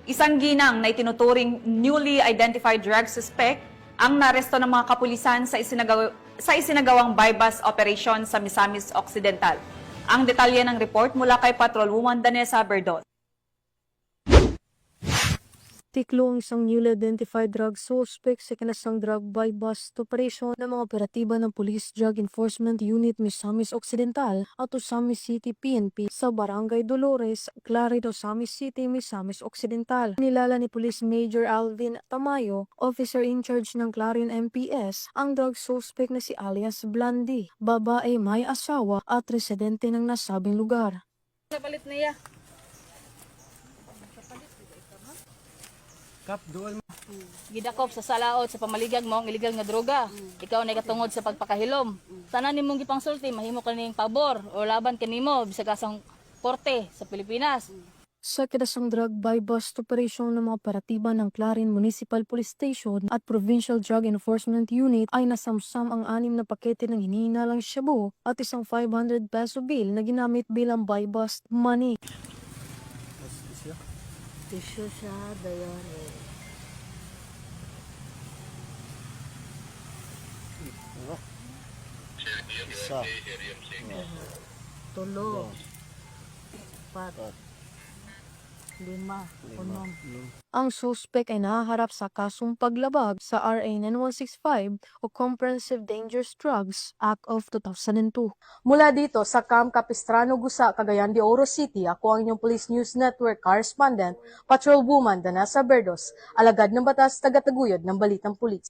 Isang ginang na itinuturing newly identified drug suspect ang naresto ng mga kapulisan sa isinagawang bypass operation sa Misamis Occidental. Ang detalye ng report mula kay Patrolwoman Danessa Berdot. Tiklo ang isang newly identified drug suspect sa kinasang drug bypass operation ng mga operatiba ng Police Drug Enforcement Unit Misamis Occidental at Osamis City PNP sa Barangay Dolores, Clarid, Osamis City, Misamis Occidental. Nilala ni Police Major Alvin Tamayo, officer in charge ng Clarion MPS, ang drug suspect na si alias Blondie, babae may asawa at residente ng nasabing lugar. Kapalit niya. Kap, dual mo. Gidakop sa salaot sa pamaligag mo ang illegal nga droga. Ikaw na katungod sa pagpakahilom. Tanan nimong gipangsulti mahimo kaning pabor o laban kanimo bisag asang korte sa Pilipinas. Sa kinasang drug bypass operation ng mga operatiba ng Clarin Municipal Police Station at Provincial Drug Enforcement Unit ay nasamsam ang 6 na pakete ng hinihinalang shabu at isang 500 peso bill na ginamit bilang bypass money. Tisyo siya dayare. Isa. Tulo. Pat. 5. Unom. Ang suspect ay nahaharap sa kasong paglabag sa RA 9165 o Comprehensive Dangerous Drugs Act of 2002. Mula dito sa Camp Capistrano, Gusa, Cagayan de Oro City, ako ang inyong Police News Network correspondent, Patrolwoman Danessa Berdos, alagad ng batas, tagataguyod ng Balitang Pulis.